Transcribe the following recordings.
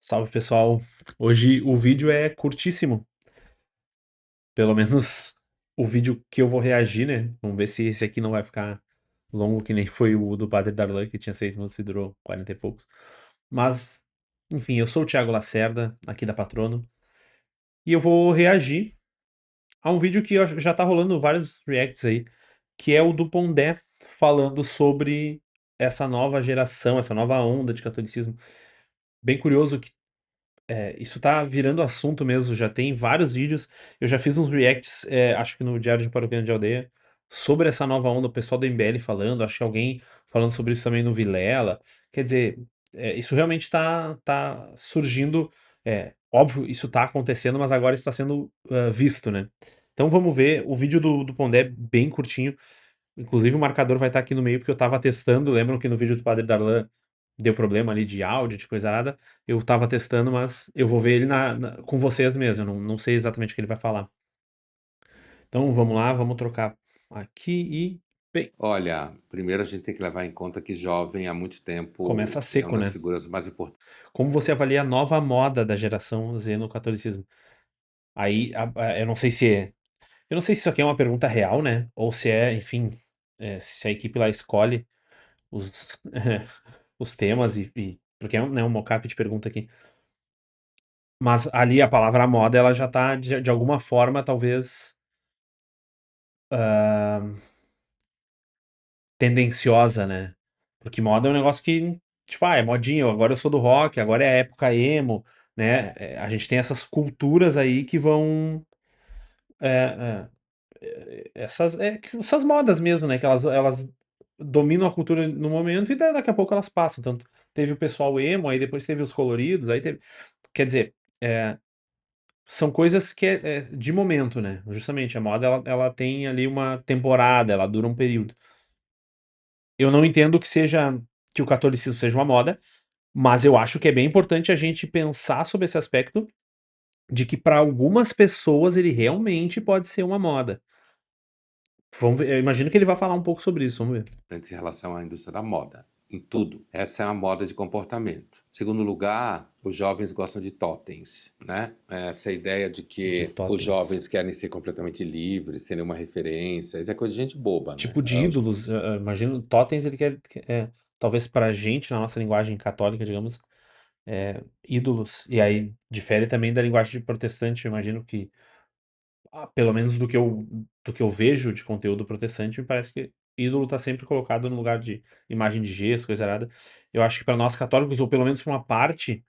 Salve pessoal, hoje o vídeo é curtíssimo, pelo menos o vídeo que eu vou reagir, né? Vamos ver se esse aqui não vai ficar longo que nem foi o do Padre Darlan, que tinha 6 minutos e durou 40 e poucos. Mas, enfim, eu sou o Thiago Lacerda, aqui da Patrono, e eu vou reagir a um vídeo que já tá rolando vários reacts aí, que é o do Pondé falando sobre essa nova geração, essa nova onda de catolicismo. Bem curioso que isso tá virando assunto mesmo, já tem vários vídeos. Eu já fiz uns reacts, acho que no Diário de um Paroquiano de Aldeia, sobre essa nova onda, o pessoal do MBL falando, acho que alguém falando sobre isso também no Vilela. Quer dizer, isso realmente tá surgindo. Óbvio, isso tá acontecendo, mas agora está sendo visto, né? Então vamos ver o vídeo do Pondé, bem curtinho. Inclusive o marcador vai estar aqui no meio, porque eu tava testando. Lembram que no vídeo do Padre Darlan deu problema ali de áudio, de coisa nada. Eu tava testando, mas eu vou ver ele com vocês mesmo. Eu não sei exatamente o que ele vai falar. Então vamos lá, vamos trocar aqui e. Bem, Olha, primeiro a gente tem que levar em conta que jovem há muito começa tempo é uma seco, das né? figuras mais importantes. Como você avalia a nova moda da geração Z no catolicismo? Aí, eu não sei se é. Eu não sei se isso aqui é uma pergunta real, né? Ou se é, enfim, se a equipe lá escolhe os, os temas porque é né, um mockup de pergunta aqui. Mas ali a palavra moda, ela já tá de alguma forma, talvez, hã, tendenciosa, né. Porque moda é um negócio que, tipo, é modinha, agora eu sou do rock, agora é a época emo, né. A gente tem essas culturas aí que vão, que são essas modas mesmo, né, que elas dominam a cultura no momento e daqui a pouco elas passam. Tanto teve o pessoal emo, aí depois teve os coloridos, aí teve quer dizer, são coisas que é de momento, né, justamente a moda ela tem ali uma temporada, ela dura um período. Eu não entendo que o catolicismo seja uma moda, mas eu acho que é bem importante a gente pensar sobre esse aspecto, de que para algumas pessoas ele realmente pode ser uma moda. Vamos ver, eu imagino que ele vai falar um pouco sobre isso, vamos ver. Em relação à indústria da moda, em tudo. Essa é uma moda de comportamento. Segundo lugar, os jovens gostam de totens, né? Essa ideia de De que os totens. jovens querem ser completamente livres, sem nenhuma referência. Isso é coisa de gente boba, né? Tipo de ídolos, imagino totens ele talvez pra gente, na nossa linguagem católica, digamos, ídolos, e aí difere também da linguagem de protestante, eu imagino que pelo menos do que eu vejo de conteúdo protestante, me parece que ídolo tá sempre colocado no lugar de imagem de gesso, coisa arada. Eu acho que para nós católicos, ou pelo menos pra uma parte,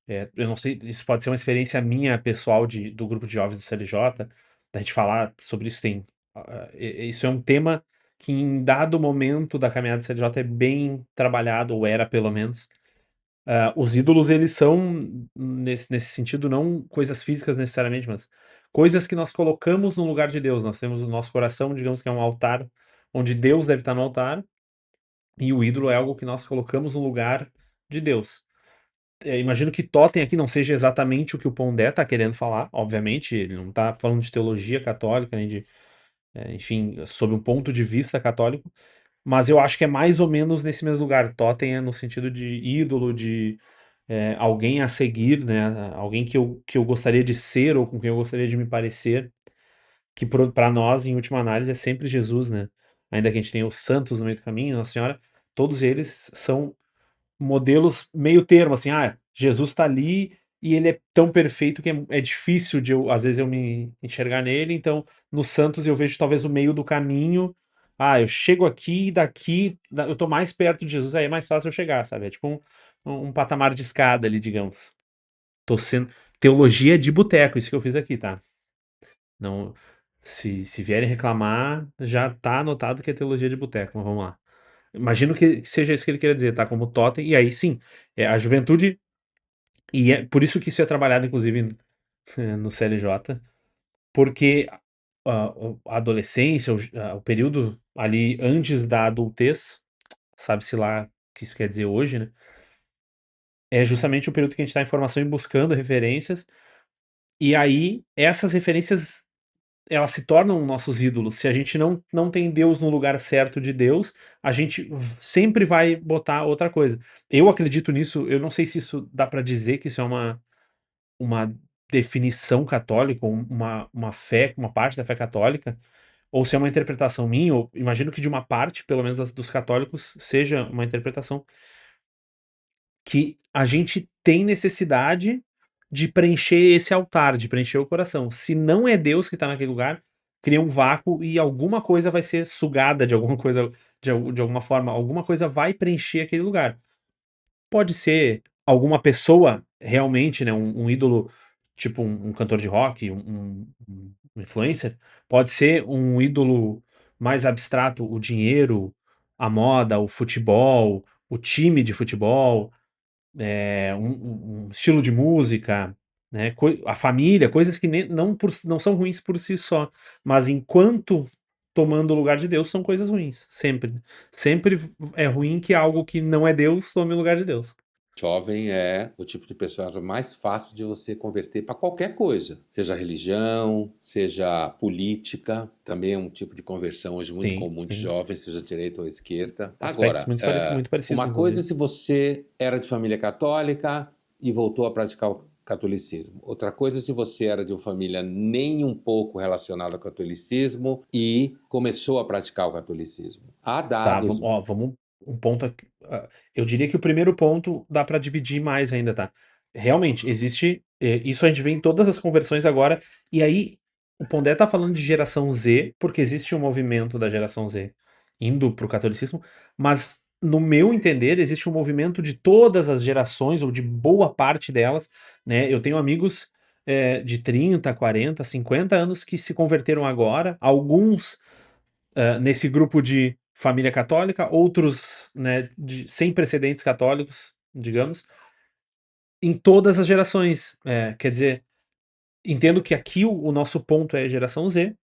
eu não sei, isso pode ser uma experiência minha pessoal do grupo de jovens do CLJ, da gente falar sobre isso isso é um tema que em dado momento da caminhada do CLJ é bem trabalhado, ou era pelo menos. Os ídolos eles são, nesse sentido, não coisas físicas necessariamente, mas coisas que nós colocamos no lugar de Deus. Nós temos o nosso coração, digamos que é um altar, onde Deus deve estar no altar, e o ídolo é algo que nós colocamos no lugar de Deus. Imagino que totem aqui não seja exatamente o que o Pondé está querendo falar, obviamente, ele não está falando de teologia católica, nem de, enfim, sob um ponto de vista católico, mas eu acho que é mais ou menos nesse mesmo lugar. Totem é no sentido de ídolo, de alguém a seguir, né? Alguém que eu gostaria de ser ou com quem eu gostaria de me parecer, que para nós, em última análise, é sempre Jesus, né? Ainda que a gente tenha os santos no meio do caminho, Nossa Senhora, todos eles são modelos meio termo, assim, Jesus está ali e ele é tão perfeito que é difícil de às vezes eu me enxergar nele, então nos santos eu vejo talvez o meio do caminho. Eu chego aqui e daqui eu tô mais perto de Jesus, aí é mais fácil eu chegar, sabe? É tipo um patamar de escada ali, digamos. Tô sendo teologia de boteco, isso que eu fiz aqui, tá? Não, se vierem reclamar, já tá anotado que é teologia de boteco, mas vamos lá. Imagino que seja isso que ele queria dizer, tá? Como totem, e aí sim, a juventude, e é por isso que isso é trabalhado, inclusive, no CLJ, porque a adolescência, o período ali antes da adultez, sabe-se lá o que isso quer dizer hoje, né? É justamente o período que a gente tá em formação e buscando referências, e aí essas referências elas se tornam nossos ídolos. Se a gente não tem Deus no lugar certo de Deus, a gente sempre vai botar outra coisa. Eu acredito nisso, eu não sei se isso dá para dizer que isso é uma definição católica, ou uma fé, uma parte da fé católica, ou se é uma interpretação minha, ou imagino que de uma parte, pelo menos dos católicos, seja uma interpretação que a gente tem necessidade de preencher esse altar, de preencher o coração. Se não é Deus que está naquele lugar, cria um vácuo e alguma coisa vai ser sugada de alguma coisa, de alguma forma, alguma coisa vai preencher aquele lugar. Pode ser alguma pessoa realmente, né, um ídolo, tipo um cantor de rock, um influencer, pode ser um ídolo mais abstrato, o dinheiro, a moda, o futebol, o time de futebol, um estilo de música, né, a família, coisas que não são ruins por si só, mas enquanto tomando o lugar de Deus, são coisas ruins, sempre. Sempre é ruim que algo que não é Deus tome o lugar de Deus. Jovem é o tipo de pessoa mais fácil de você converter para qualquer coisa, seja religião, seja política, também é um tipo de conversão hoje muito Sim, comum de sim. jovens, seja direita ou esquerda. Aspectos Agora, muito parecidos, uma coisa é inclusive. se você era de família católica e voltou a praticar o catolicismo. Outra coisa é se você era de uma família nem um pouco relacionada ao catolicismo e começou a praticar o catolicismo. Há Tá, dados. vamos um ponto aqui, eu diria que o primeiro ponto dá para dividir mais ainda, tá. Realmente, existe, isso a gente vê em todas as conversões agora, e aí o Pondé tá falando de geração Z, porque existe um movimento da geração Z indo para o catolicismo, mas no meu entender, existe um movimento de todas as gerações, ou de boa parte delas, né. Eu tenho amigos, de 30, 40, 50 anos que se converteram agora, alguns nesse grupo de família católica, outros, né, sem precedentes católicos, digamos, em todas as gerações. Quer dizer, entendo que aqui o nosso ponto é a geração Z,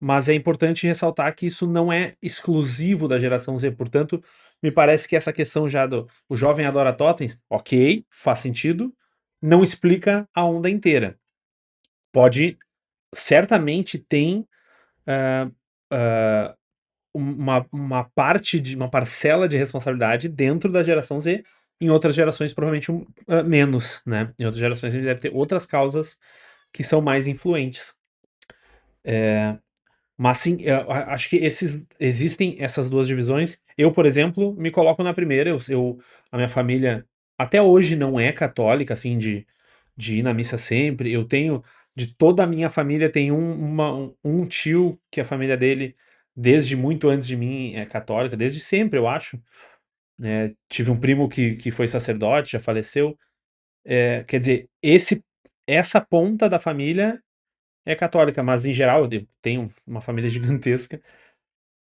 mas é importante ressaltar que isso não é exclusivo da geração Z. Portanto, me parece que essa questão já do o jovem adora totens, ok, faz sentido, não explica a onda inteira. Pode, certamente tem ah, ah, uma parte de uma parcela de responsabilidade dentro da geração Z, em outras gerações provavelmente menos, né. Em outras gerações a gente deve ter outras causas que são mais influentes. Mas sim, acho que existem essas 2 divisões. Eu, por exemplo, me coloco na primeira, a minha família até hoje não é católica, assim, de ir na missa sempre. Eu tenho de toda a minha família tem um tio que a família dele, desde muito antes de mim, é católica, desde sempre, eu acho, né. Tive um primo que foi sacerdote, já faleceu. Quer dizer, essa ponta da família é católica, mas em geral eu tenho uma família gigantesca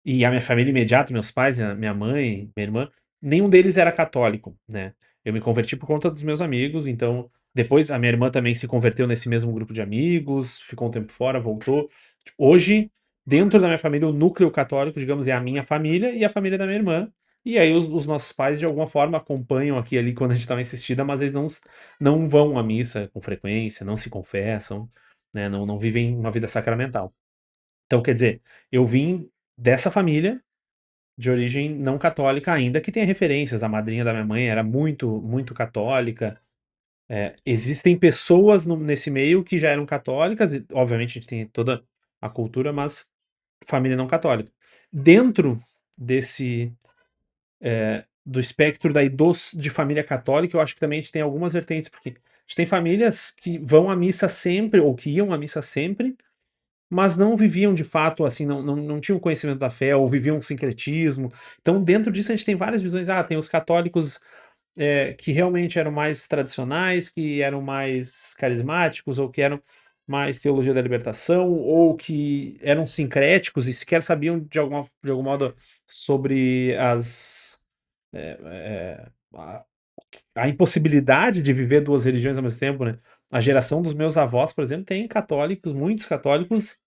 e a minha família imediata, meus pais, minha mãe, minha irmã, nenhum deles era católico, né. Eu me converti por conta dos meus amigos, então depois a minha irmã também se converteu nesse mesmo grupo de amigos, ficou um tempo fora, voltou. Hoje, dentro da minha família, o núcleo católico, digamos, é a minha família e a família da minha irmã, e aí os nossos pais, de alguma forma, acompanham aqui e ali quando a gente tá na insistida, mas eles não vão à missa com frequência, não se confessam, né, não vivem uma vida sacramental. Então, quer dizer, eu vim dessa família, de origem não católica, ainda que tenha referências. A madrinha da minha mãe era muito, muito católica. Existem pessoas nesse meio que já eram católicas, e obviamente a gente tem toda a cultura, mas família não católica. Dentro desse, do espectro daí de família católica, eu acho que também a gente tem algumas vertentes, porque a gente tem famílias que vão à missa sempre, ou que iam à missa sempre, mas não viviam de fato, assim, não tinham conhecimento da fé ou viviam um sincretismo. Então dentro disso a gente tem várias visões. Tem os católicos, que realmente eram mais tradicionais, que eram mais carismáticos ou que eram mais teologia da libertação, ou que eram sincréticos e sequer sabiam de algum modo sobre eh eh, a a impossibilidade de viver 2 religiões ao mesmo tempo, né. A geração dos meus avós, por exemplo, tem católicos, muitos católicos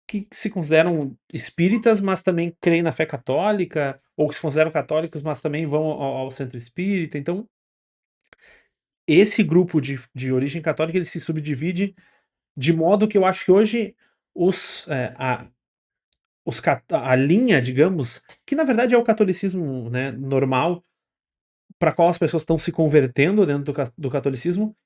que se consideram espíritas, mas também creem na fé católica, ou que se consideram católicos, mas também vão ao centro espírita. Então, esse grupo de origem católica, ele se subdivide de modo que eu acho que hoje os, a linha, digamos, que na verdade é o catolicismo, né, normal, para qual as pessoas estão se convertendo dentro do catolicismo,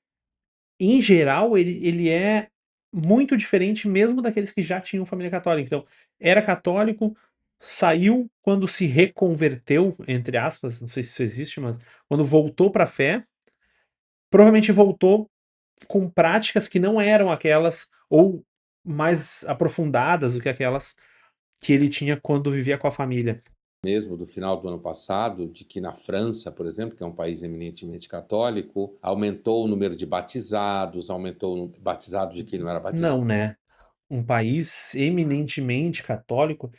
em geral, ele é muito diferente mesmo daqueles que já tinham família católica. Então, era católico, saiu quando se reconverteu, entre aspas, não sei se isso existe, mas quando voltou para a fé, provavelmente voltou com práticas que não eram aquelas, ou mais aprofundadas do que aquelas que ele tinha quando vivia com a família. Mesmo do final do ano passado, de que na França, por exemplo, que é um país eminentemente católico, aumentou o número de batizados, aumentou o batizados de quem não era batizado. Não, né? Um país eminentemente católico,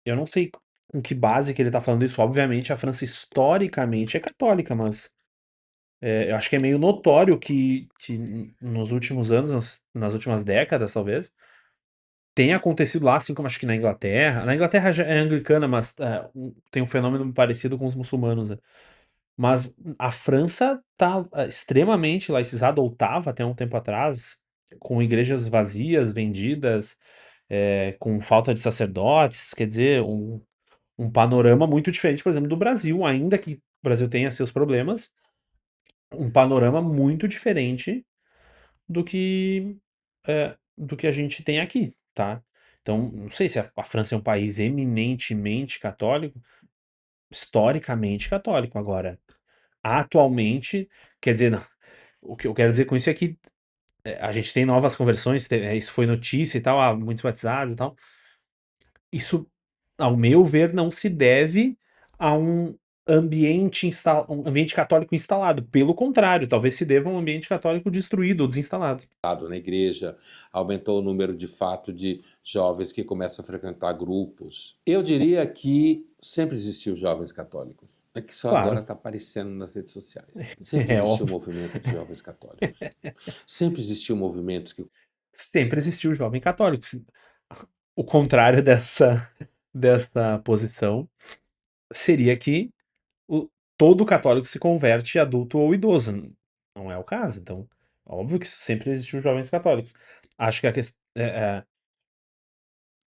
eu não sei com que base que ele tá falando isso. Obviamente, a França historicamente é católica, mas eu acho que é meio notório que nos últimos anos, nas últimas décadas, talvez, tem acontecido lá, assim como acho que na Inglaterra. Na Inglaterra já é anglicana, mas tem um fenômeno parecido com os muçulmanos, né? Mas a França tá extremamente laicizada, ou tava até um tempo atrás, com igrejas vazias, vendidas, com falta de sacerdotes, quer dizer, um panorama muito diferente, por exemplo, do Brasil, ainda que o Brasil tenha seus problemas, um panorama muito diferente do que a gente tem aqui, tá? Então, não sei se a França é um país eminentemente católico, historicamente católico. Agora, atualmente, quer dizer, não, o que eu quero dizer com isso é que a gente tem novas conversões, isso foi notícia e tal, há muitos batizados e tal. Isso, ao meu ver, não se deve a um ambiente católico instalado. Pelo contrário, talvez se deva a um ambiente católico destruído ou desinstalado. Na igreja, aumentou o número de fato de jovens que começam a frequentar grupos. Eu diria que sempre existiu jovens católicos, é que só agora Claro, está aparecendo nas redes sociais. Sempre é existiu um óbvio. movimento de jovens católicos. Sempre existiu movimentos que Sempre existiu o jovem católico. O contrário dessa posição seria que o todo católico se converte adulto ou idoso. Não é o caso. Então, óbvio que sempre existiu jovens católicos. Acho que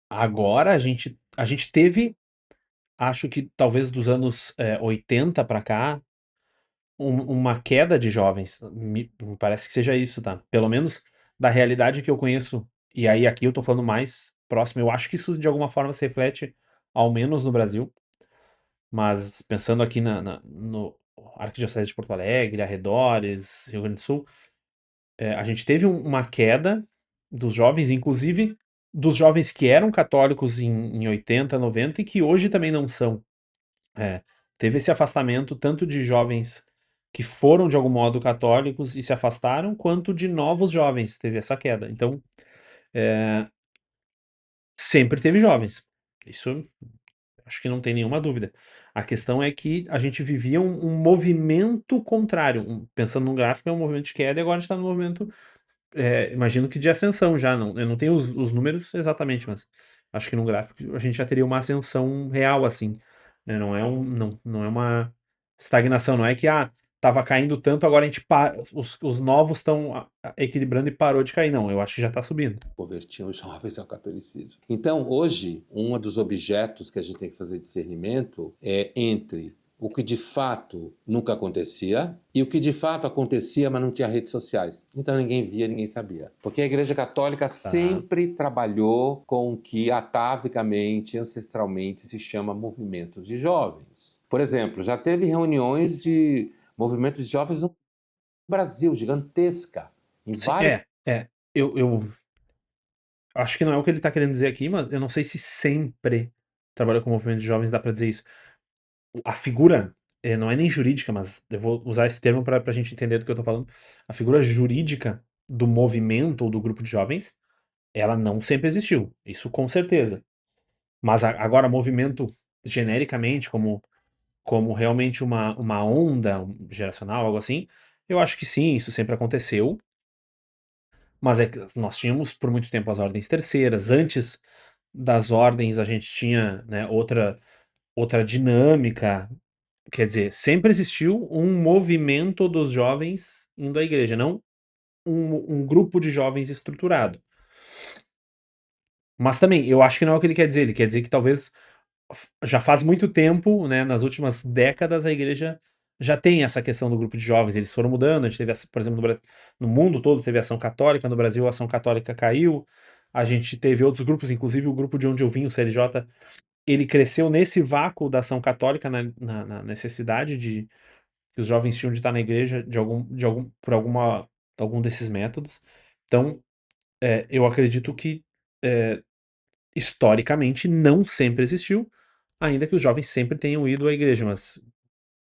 agora a gente teve, acho que talvez dos anos 80 para cá, uma queda de jovens. Me parece que seja isso, tá? Pelo menos da realidade que eu conheço. E aí aqui eu tô falando mais próximo. Eu acho que isso de alguma forma se reflete, ao menos no Brasil. Mas pensando aqui no Arquidiocese de Porto Alegre, arredores, Rio Grande do Sul, a gente teve uma queda dos jovens, inclusive dos jovens que eram católicos em 80, 90 e que hoje também não são. É, teve esse afastamento tanto de jovens que foram de algum modo católicos e se afastaram, quanto de novos jovens, teve essa queda. Então, sempre teve jovens. Isso acho que não tem nenhuma dúvida. A questão é que a gente vivia um movimento contrário. Pensando num gráfico, é um movimento de queda e agora a gente está no movimento, imagino que de ascensão já. Não, eu não tenho os números exatamente, mas acho que no gráfico a gente já teria uma ascensão real, assim. Né? Não é uma estagnação, não é que tava caindo tanto, agora a gente os novos estão equilibrando e parou de cair. Não, eu acho que já está subindo. convertiam os jovens ao catolicismo. Então, hoje, um dos objetos que a gente tem que fazer discernimento é entre o que de fato nunca acontecia e o que de fato acontecia, mas não tinha redes sociais. Então ninguém via, ninguém sabia. Porque a Igreja Católica Tá. sempre trabalhou com o que atavicamente, ancestralmente se chama movimentos de jovens. Por exemplo, já teve reuniões de movimentos de jovens no Brasil, gigantesca, em Sim, vários. eu acho que não é o que ele tá querendo dizer aqui, mas eu não sei se sempre trabalhou com movimento de jovens, dá pra dizer isso. A figura, não é nem jurídica, mas eu vou usar esse termo pra gente entender do que eu tô falando. A figura jurídica do movimento ou do grupo de jovens, ela não sempre existiu, isso com certeza. Mas agora movimento genericamente como realmente uma onda geracional, algo assim, eu acho que sim, isso sempre aconteceu. Mas é que nós tínhamos por muito tempo as ordens terceiras. Antes das ordens a gente tinha, né, outra dinâmica. Quer dizer, sempre existiu um movimento dos jovens indo à igreja, não um grupo de jovens estruturado. Mas também, eu acho que não é o que ele quer dizer que talvez já faz muito tempo, né, nas últimas décadas, a igreja já tem essa questão do grupo de jovens, eles foram mudando, a gente teve, por exemplo, no mundo todo teve ação católica, no Brasil a ação católica caiu, a gente teve outros grupos, inclusive o grupo de onde eu vim, o CLJ, ele cresceu nesse vácuo da ação católica, na necessidade de que os jovens tinham de estar na igreja por algum desses métodos. Então, eu acredito que é, historicamente não sempre existiu, ainda que os jovens sempre tenham ido à igreja, mas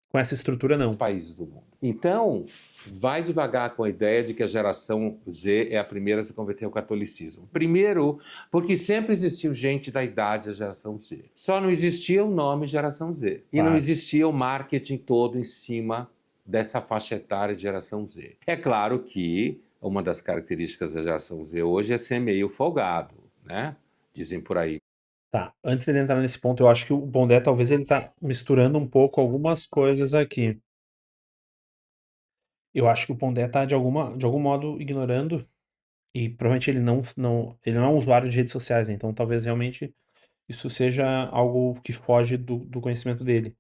com essa estrutura não. Países do mundo. Então, vai devagar com a ideia de que a geração Z é a primeira a se converter ao catolicismo. Primeiro, porque sempre existiu gente da idade da geração Z. Só não existia o nome geração Z. E não Claro. existia o marketing todo em cima dessa faixa etária de geração Z. É claro que uma das características da geração Z hoje é ser meio folgado, né? Dizem por aí. Tá, antes dele entrar nesse ponto, eu acho que o Pondé talvez ele tá misturando um pouco algumas coisas aqui. Eu acho que o Pondé tá de algum modo ignorando, e provavelmente ele não é um usuário de redes sociais, né? Então talvez realmente isso seja algo que foge do conhecimento dele.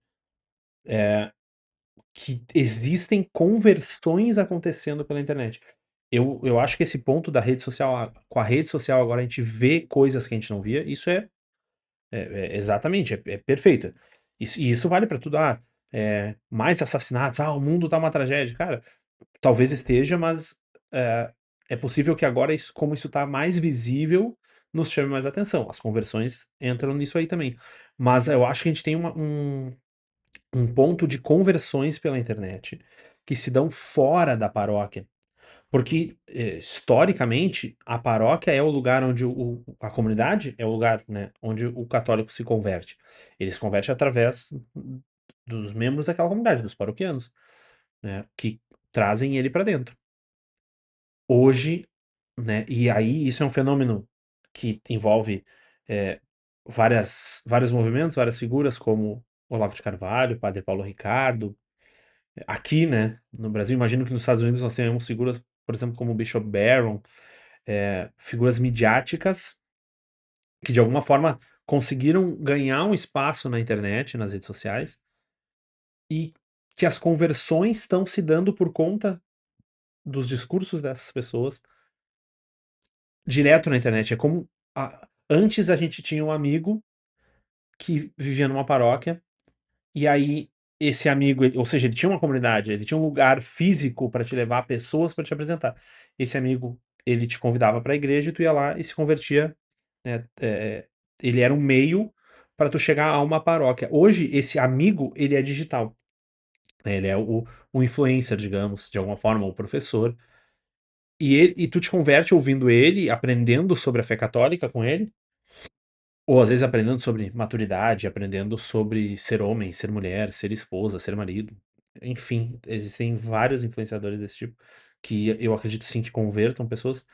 Que existem conversões acontecendo pela internet. Eu acho que esse ponto da rede social, com a rede social agora a gente vê coisas que a gente não via, isso exatamente, é perfeito. Isso vale para tudo. Mais assassinatos, o mundo tá uma tragédia. Cara, talvez esteja, mas é, é possível que agora, como isso tá mais visível, nos chame mais atenção. As conversões entram nisso aí também. Mas eu acho que a gente tem um ponto de conversões pela internet que se dão fora da paróquia. Porque, historicamente, a paróquia é o lugar onde a comunidade é o lugar, né, onde o católico se converte. Ele se converte através dos membros daquela comunidade, dos paroquianos, né, que trazem ele para dentro. Hoje, né, e aí isso é um fenômeno que envolve, eh, vários movimentos, várias figuras como Olavo de Carvalho, Padre Paulo Ricardo. Aqui, né, no Brasil, imagino que nos Estados Unidos nós tenhamos figuras, por exemplo, como o Bishop Barron, figuras midiáticas que de alguma forma conseguiram ganhar um espaço na internet, nas redes sociais, e que as conversões estão se dando por conta dos discursos dessas pessoas direto na internet. É como antes a gente tinha um amigo que vivia numa paróquia. E aí, esse amigo, ou seja, ele tinha uma comunidade, ele tinha um lugar físico para te levar pessoas para te apresentar. Esse amigo, ele te convidava para a igreja e tu ia lá e se convertia, né? Ele era um meio para tu chegar a uma paróquia. Hoje, esse amigo, ele é digital, né? Ele é o influencer, digamos, de alguma forma, o professor. E tu te converte ouvindo ele, aprendendo sobre a fé católica com ele, ou às vezes aprendendo sobre maturidade, aprendendo sobre ser homem, ser mulher, ser esposa, ser marido. Enfim, existem vários influenciadores desse tipo que eu acredito sim que convertam pessoas.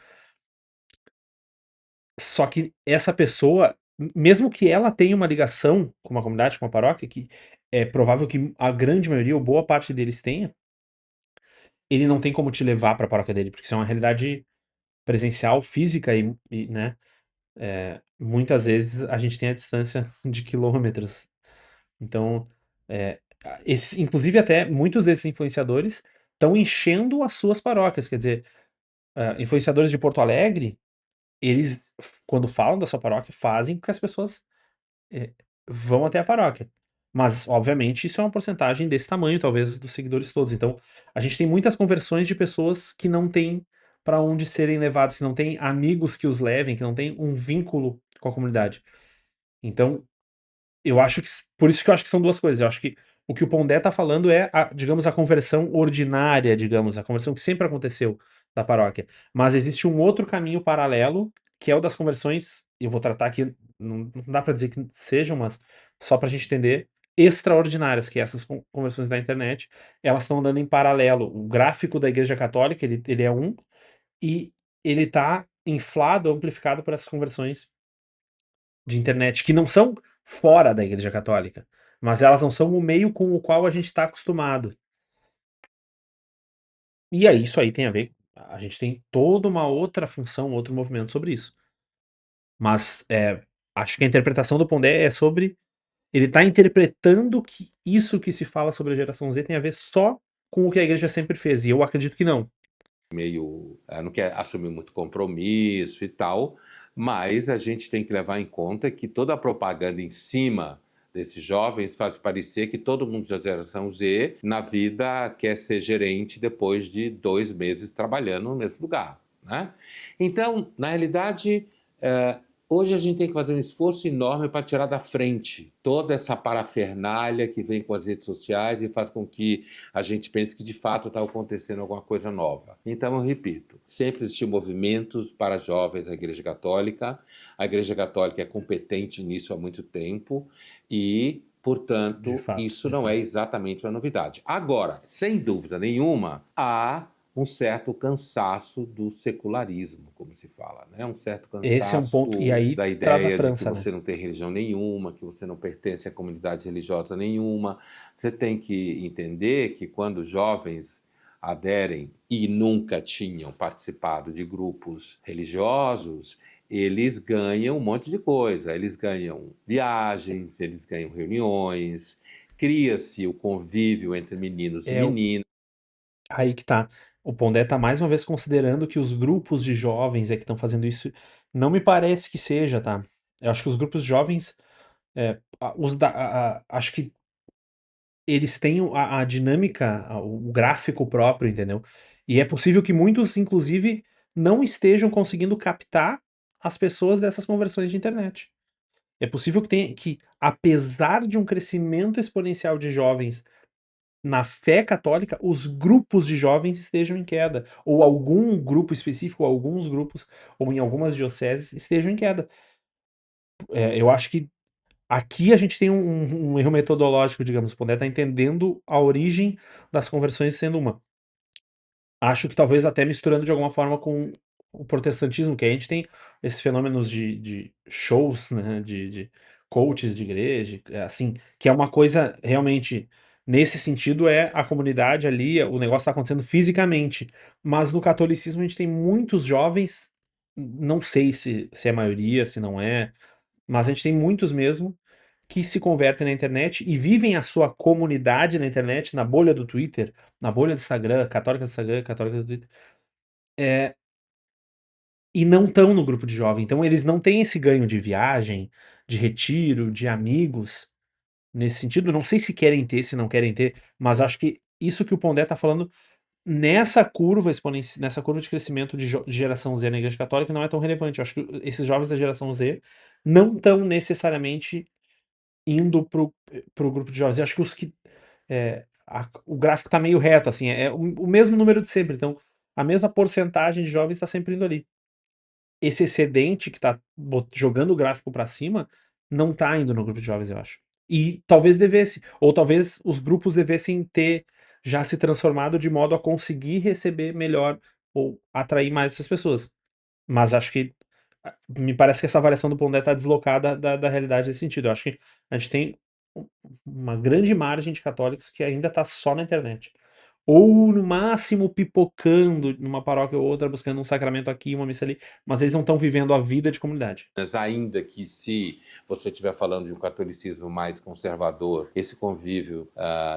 Só que essa pessoa, mesmo que ela tenha uma ligação com uma comunidade, com uma paróquia, que é provável que a grande maioria ou boa parte deles tenha, ele não tem como te levar para a paróquia dele, porque isso é uma realidade presencial, física né, muitas vezes a gente tem a distância de quilômetros. Então, inclusive até muitos desses influenciadores estão enchendo as suas paróquias. Quer dizer, influenciadores de Porto Alegre, eles, quando falam da sua paróquia, fazem com que as pessoas eh, vão até a paróquia. Mas, obviamente, isso é uma porcentagem desse tamanho, talvez, dos seguidores todos. Então, a gente tem muitas conversões de pessoas que não têm para onde serem levadas, que não têm amigos que os levem, que não têm um vínculo com a comunidade. Então, eu acho que por isso que eu acho que são duas coisas. Eu acho que o que o Pondé tá falando é digamos, a conversão ordinária, digamos, a conversão que sempre aconteceu da paróquia. Mas existe um outro caminho paralelo, que é o das conversões, eu vou tratar aqui, não dá para dizer que sejam, mas só pra gente entender, extraordinárias, que essas conversões da internet, elas estão andando em paralelo. O gráfico da Igreja Católica, ele é um, e ele tá inflado, amplificado por essas conversões de internet, que não são fora da Igreja Católica, mas elas não são o meio com o qual a gente está acostumado. E aí, isso aí tem a ver. A gente tem toda uma outra função, outro movimento sobre isso. Mas acho que a interpretação do Pondé é sobre ele tá interpretando que isso que se fala sobre a geração Z tem a ver só com o que a igreja sempre fez, e eu acredito que não. Meio, não quer assumir muito compromisso e tal, mas a gente tem que levar em conta que toda a propaganda em cima desses jovens faz parecer que todo mundo da geração Z, na vida, quer ser gerente depois de 2 meses trabalhando no mesmo lugar, né? Então, na realidade, hoje a gente tem que fazer um esforço enorme para tirar da frente toda essa parafernália que vem com as redes sociais e faz com que a gente pense que de fato está acontecendo alguma coisa nova. Então, eu repito, sempre existiam movimentos para jovens da Igreja Católica. A Igreja Católica é competente nisso há muito tempo e, De portanto, fato, isso de não é fato. exatamente uma novidade. Agora, sem dúvida nenhuma, há um certo cansaço do secularismo, como se fala, né? Um certo Esse é um ponto, e cansaço aí da traz a ideia de que França, né? você não tem religião nenhuma, que você não pertence a comunidade religiosa nenhuma. Você tem que entender que quando jovens aderem e nunca tinham participado de grupos religiosos, eles ganham um monte de coisa. Eles ganham viagens, eles ganham reuniões, cria-se o convívio entre meninos e É meninas. aí que tá. O Pondé tá mais uma vez considerando que os grupos de jovens é que estão fazendo isso. Não me parece que seja, tá? Eu acho que os grupos de jovens, acho que eles têm a dinâmica, o gráfico próprio, entendeu? E é possível que muitos, inclusive, não estejam conseguindo captar as pessoas dessas conversões de internet. É possível que, apesar de um crescimento exponencial de jovens na fé católica, os grupos de jovens estejam em queda, ou algum grupo específico, ou alguns grupos, ou em algumas dioceses estejam em queda. Eu acho que aqui a gente tem um erro metodológico, digamos, o Pondé está entendendo a origem das conversões sendo uma. Acho que talvez até misturando de alguma forma com o protestantismo, que a gente tem esses fenômenos de shows, né, de coaches de igreja, assim, que é uma coisa realmente, nesse sentido, é a comunidade ali, o negócio está acontecendo fisicamente. Mas no catolicismo a gente tem muitos jovens, não sei se é maioria, se não é, mas a gente tem muitos mesmo, que se convertem na internet e vivem a sua comunidade na internet, na bolha do Twitter, na bolha do Instagram, católica do Twitter, e não estão no grupo de jovem. Então eles não têm esse ganho de viagem, de retiro, de amigos, nesse sentido. Não sei se querem ter, se não querem ter, mas acho que isso que o Pondé está falando nessa curva nessa curva de crescimento de geração Z na Igreja Católica não é tão relevante. Eu acho que esses jovens da geração Z não estão necessariamente indo pro grupo de jovens. Eu acho que os que o gráfico está meio reto, assim, é o mesmo número de sempre. Então, a mesma porcentagem de jovens está sempre indo ali. Esse excedente que está jogando o gráfico para cima não está indo no grupo de jovens, eu acho. E talvez devesse, ou talvez os grupos devessem ter já se transformado de modo a conseguir receber melhor ou atrair mais essas pessoas. Mas acho que me parece que essa avaliação do Pondé está deslocada da realidade nesse sentido. Eu acho que a gente tem uma grande margem de católicos que ainda está só na internet. Ou no máximo pipocando numa paróquia ou outra, buscando um sacramento aqui, uma missa ali, mas eles não estão vivendo a vida de comunidade. Mas ainda que se você estiver falando de um catolicismo mais conservador, esse convívio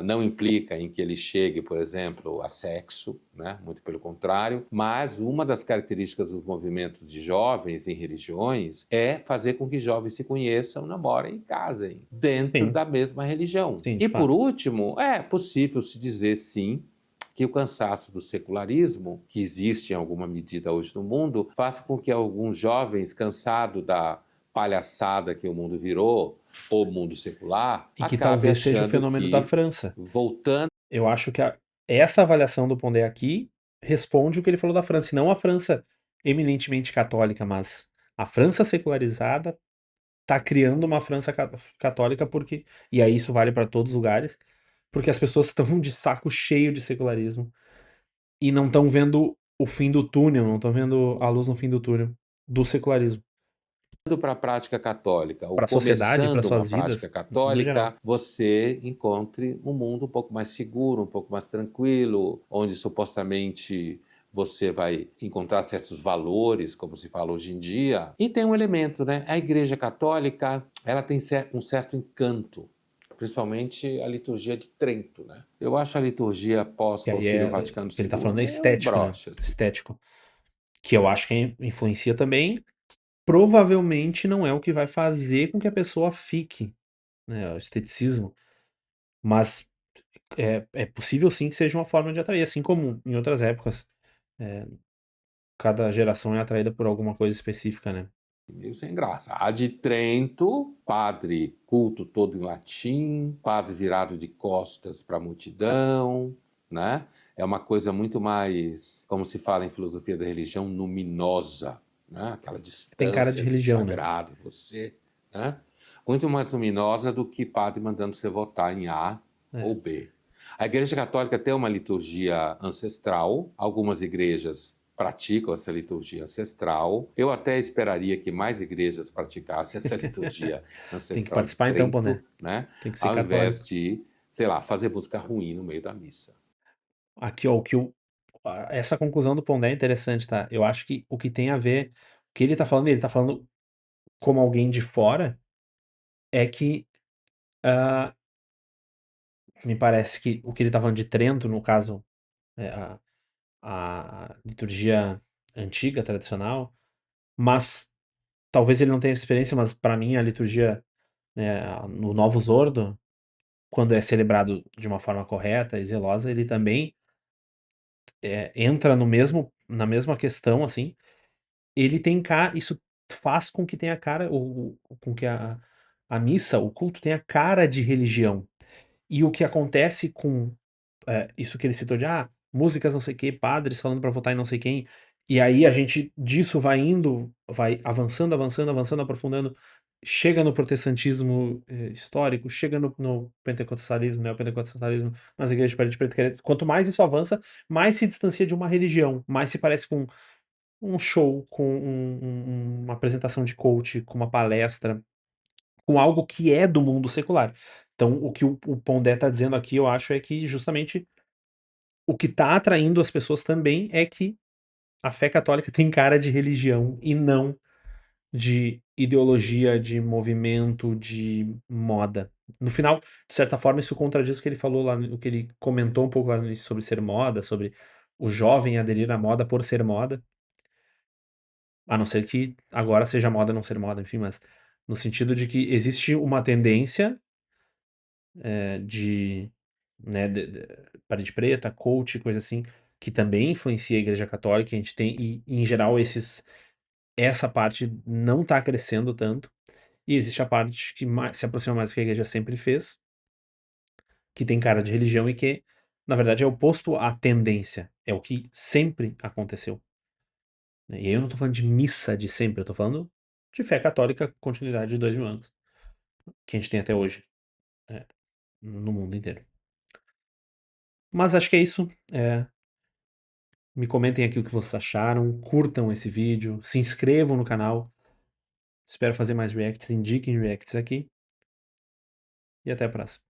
não implica em que ele chegue, por exemplo, a sexo, né? Muito pelo contrário, mas uma das características dos movimentos de jovens em religiões é fazer com que jovens se conheçam, namorem e casem dentro Sim, da mesma religião. sim, de E por fato. último, é possível se dizer sim que o cansaço do secularismo, que existe em alguma medida hoje no mundo, faça com que alguns jovens, cansados da palhaçada que o mundo virou, o mundo secular, E que acabe talvez seja o achando fenômeno da que, França. voltando Eu acho que essa avaliação do Pondé aqui responde o que ele falou da França, e não a França eminentemente católica, mas a França secularizada tá criando uma França católica porque, e aí isso vale para todos os lugares, porque as pessoas estão de saco cheio de secularismo e não estão vendo o fim do túnel, não estão vendo a luz no fim do túnel do secularismo para a prática católica, ou para a sociedade, para começando uma suas prática vidas, no geral. católica, você encontre um mundo um pouco mais seguro, um pouco mais tranquilo, onde supostamente você vai encontrar certos valores, como se fala hoje em dia. E tem um elemento, né? A Igreja Católica, ela tem um certo encanto, principalmente a liturgia de Trento, né? Eu acho a liturgia Que aí pós-Concílio Vaticano o que ele tá falando II é meio estético, né? broxa, assim. Estético. Que eu acho que influencia também. Provavelmente não é o que vai fazer com que a pessoa fique, né? O esteticismo. Mas é possível sim que seja uma forma de atrair, assim como em outras épocas. É, cada geração é atraída por alguma coisa específica, né? Meio sem graça. A de Trento, padre culto todo em latim, padre virado de costas para a multidão, né? É uma coisa muito mais, como se fala em filosofia da religião, luminosa, né? Aquela Tem cara de distância entre o religião, né? sagrado e você, né? Muito mais luminosa do que padre mandando você votar em A ou É. B. A Igreja Católica tem uma liturgia ancestral, algumas igrejas praticam essa liturgia ancestral. Eu até esperaria que mais igrejas praticassem essa liturgia Tem que ancestral de participar então, pô, né? Trento, né? Tem que ser Ao invés católico. de, sei lá, fazer música ruim no meio da missa. Aqui, ó, essa conclusão do Pondé é interessante, tá? Eu acho que o que tem a ver, o que ele tá falando como alguém de fora, é que ah, me parece que o que ele tá falando de Trento, no caso, é a liturgia antiga, tradicional, mas talvez ele não tenha essa experiência, mas para mim a liturgia, no Novus Ordo, quando é celebrado de uma forma correta e zelosa, ele também entra no mesmo, na mesma questão, assim. Ele tem cara, isso faz com que tenha cara, com que a missa, o culto tenha cara de religião. E o que acontece com isso que ele citou de músicas não sei o que, padres falando para votar em não sei quem, e aí a gente disso vai indo, vai avançando, avançando, avançando, aprofundando, chega no protestantismo histórico, chega no pentecostalismo, neopentecostalismo, nas igrejas de preto. Quanto mais isso avança, mais se distancia de uma religião, mais se parece com um show, com uma apresentação de coach, com uma palestra, com algo que é do mundo secular. Então, o que o Pondé está dizendo aqui, eu acho, é que justamente o que está atraindo as pessoas também é que a fé católica tem cara de religião e não de ideologia, de movimento, de moda. No final, de certa forma, isso contradiz o que ele falou lá, o que ele comentou um pouco lá no início sobre ser moda, sobre o jovem aderir à moda por ser moda. A não ser que agora seja moda não ser moda, enfim, mas no sentido de que existe uma tendência, de, né, parede preta, coach, coisa assim, que também influencia a igreja católica, a gente tem e em geral essa parte não está crescendo tanto, e existe a parte que mais se aproxima mais do que a igreja sempre fez, que tem cara de religião e que, na verdade, é oposto à tendência, é o que sempre aconteceu, né. E aí eu não tô falando de missa de sempre, eu tô falando de fé católica, continuidade de 2000 anos, que a gente tem até hoje, no mundo inteiro. Mas acho que é isso, me comentem aqui o que vocês acharam, curtam esse vídeo, se inscrevam no canal, espero fazer mais reacts, indiquem reacts aqui, e até a próxima.